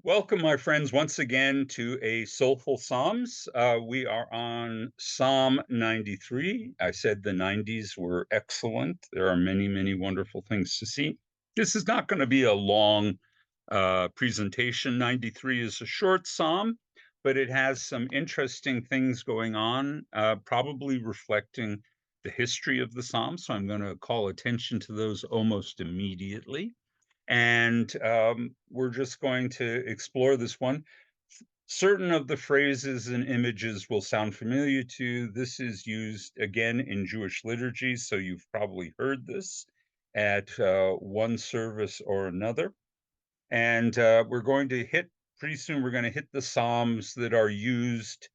Welcome, my friends, once again to a Soulful Psalms. We are on Psalm 93. I said the 90s were excellent. There are many, many wonderful things to see. This is not going to be a long presentation. 93 is a short psalm, but it has some interesting things going on, probably reflecting the history of the psalm. So I'm going to call attention to those almost immediately. And we're just going to explore this one. Certain of the phrases and images will sound familiar to you. This is used again in Jewish liturgy, so you've probably heard this at one service or another. And we're going to hit, pretty soon, we're going to hit the Psalms that are used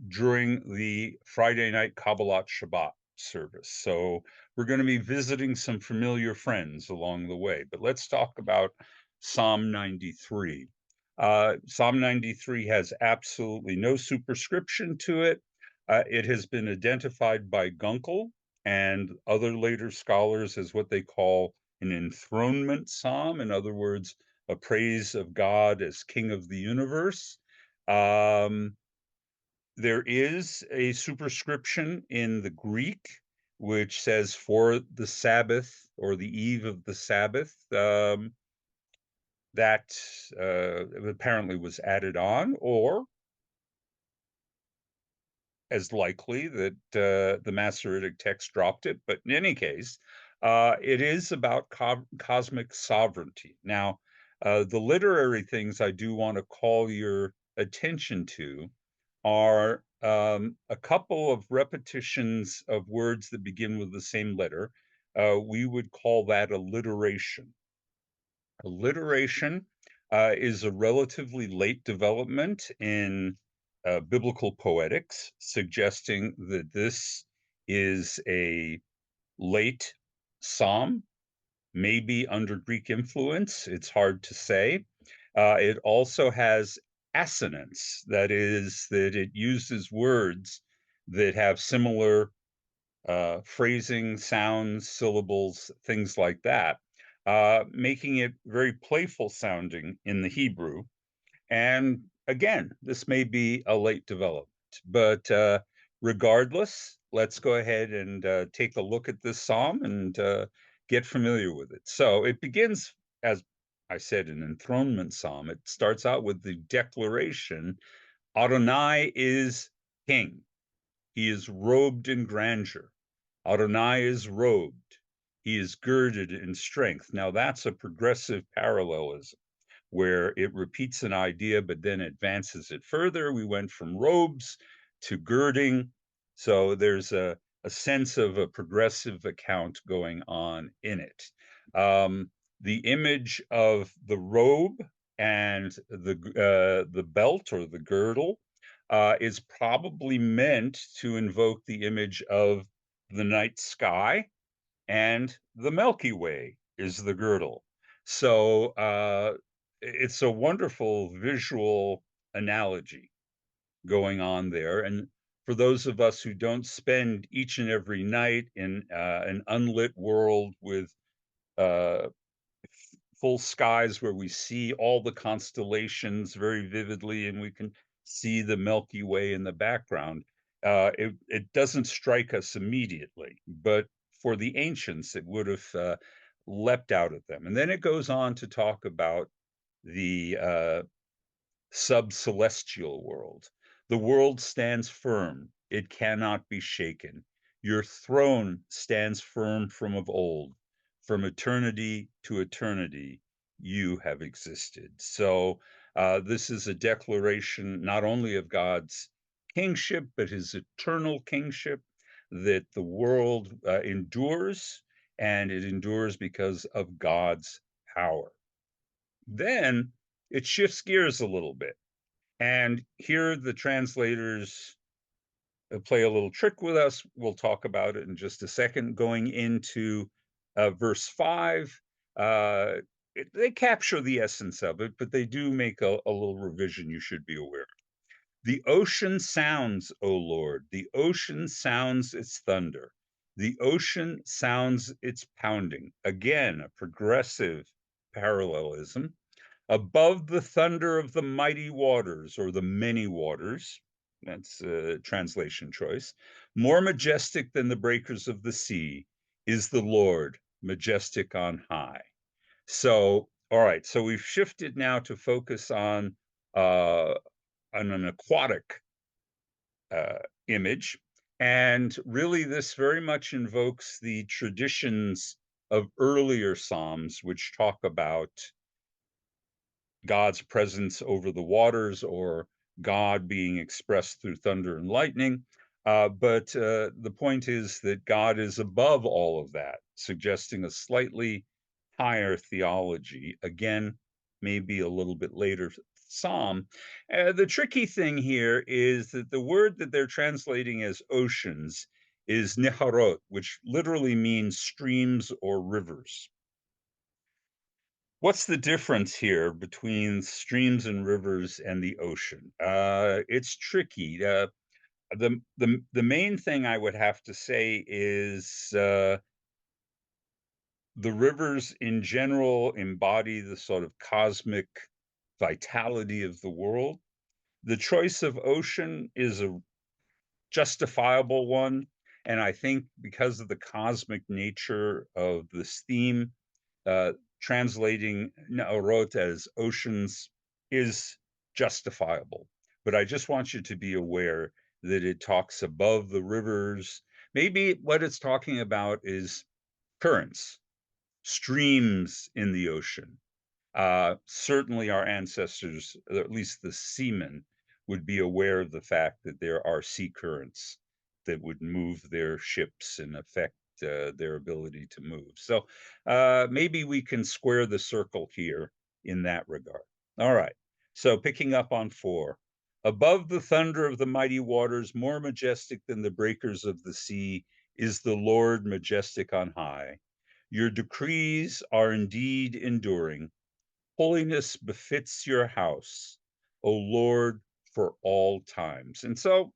during the Friday night Kabbalat Shabbat service. So we're going to be visiting some familiar friends along the way. But let's talk about Psalm 93. Psalm 93 has absolutely no superscription to it. It has been identified by Gunkel and other later scholars as what they call an enthronement psalm. In other words, a praise of God as King of the universe. Um, there is a superscription in the Greek which says for the Sabbath or the eve of the Sabbath. That apparently was added on, or as likely that the Masoretic text dropped it. But in any case, it is about cosmic sovereignty. Now, the literary things I do want to call your attention to are a couple of repetitions of words that begin with the same letter. We would call that alliteration. Alliteration is a relatively late development in biblical poetics, suggesting that this is a late psalm, maybe under Greek influence. It's hard to say. It also has assonance, that is, that it uses words that have similar phrasing, sounds, syllables, things like that, making it very playful sounding in the Hebrew. And again, this may be a late development, but regardless, let's go ahead and take a look at this psalm and get familiar with it. So it begins, as I said, an enthronement psalm. It starts out with the declaration Adonai is king. He is robed in grandeur. Adonai is robed. He is girded in strength. Now that's a progressive parallelism where it repeats an idea, but then advances it further. We went from robes to girding. So there's a sense of a progressive account going on in it. The image of the robe and the belt or the girdle is probably meant to invoke the image of the night sky, and the Milky Way is the girdle. So it's a wonderful visual analogy going on there. And for those of us who don't spend each and every night in an unlit world with uh, full skies where we see all the constellations very vividly and we can see the Milky Way in the background, it doesn't strike us immediately. But for the ancients, it would have leapt out at them. And then it goes on to talk about the sub-celestial world. The world stands firm, it cannot be shaken. Your throne stands firm from of old. From eternity to eternity, you have existed. So this is a declaration not only of God's kingship, but his eternal kingship, that the world endures, and it endures because of God's power. Then it shifts gears a little bit. And here the translators play a little trick with us. We'll talk about it in just a second. Going into verse 5, they capture the essence of it, but they do make a little revision you should be aware. The ocean sounds, O Lord. The ocean sounds its thunder. The ocean sounds its pounding. Again, a progressive parallelism. Above the thunder of the mighty waters or the many waters, that's a translation choice, more majestic than the breakers of the sea is the Lord, majestic on high. So, all right, so we've shifted now to focus uh, on an aquatic image. And really, this very much invokes the traditions of earlier Psalms, which talk about God's presence over the waters or God being expressed through thunder and lightning. But the point is that God is above all of that, suggesting a slightly higher theology. Again, maybe a little bit later psalm. The tricky thing here is that the word that they're translating as oceans is neharot, which literally means streams or rivers. What's the difference here between streams and rivers and the ocean? It's tricky. The main thing I would have to say is the rivers in general embody the sort of cosmic vitality of the world. The choice of ocean is a justifiable one, and I think because of the cosmic nature of this theme, uh, translating Naorot as oceans is justifiable. But I just want you to be aware that it talks above the rivers. Maybe what it's talking about is currents, streams in the ocean. Certainly, our ancestors, or at least the seamen, would be aware of the fact that there are sea currents that would move their ships and affect their ability to move. So maybe we can square the circle here in that regard. All right. So picking up on four. Above the thunder of the mighty waters, more majestic than the breakers of the sea, is the Lord majestic on high. Your decrees are indeed enduring. Holiness befits your house, O Lord, for all times. And so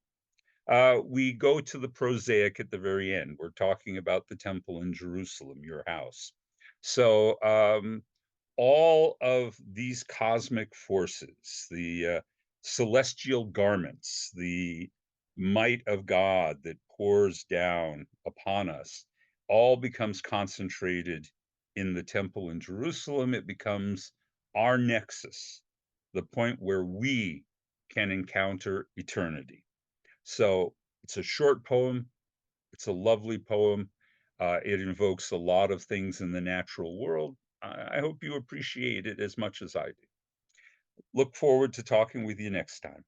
we go to the prosaic at the very end. We're talking about the temple in Jerusalem, your house. So all of these cosmic forces, the celestial garments, the might of God that pours down upon us, all becomes concentrated in the temple in Jerusalem. It becomes our nexus, the point where we can encounter eternity. So it's a short poem. It's a lovely poem. It invokes a lot of things in the natural world. I hope you appreciate it as much as I do. Look forward to talking with you next time.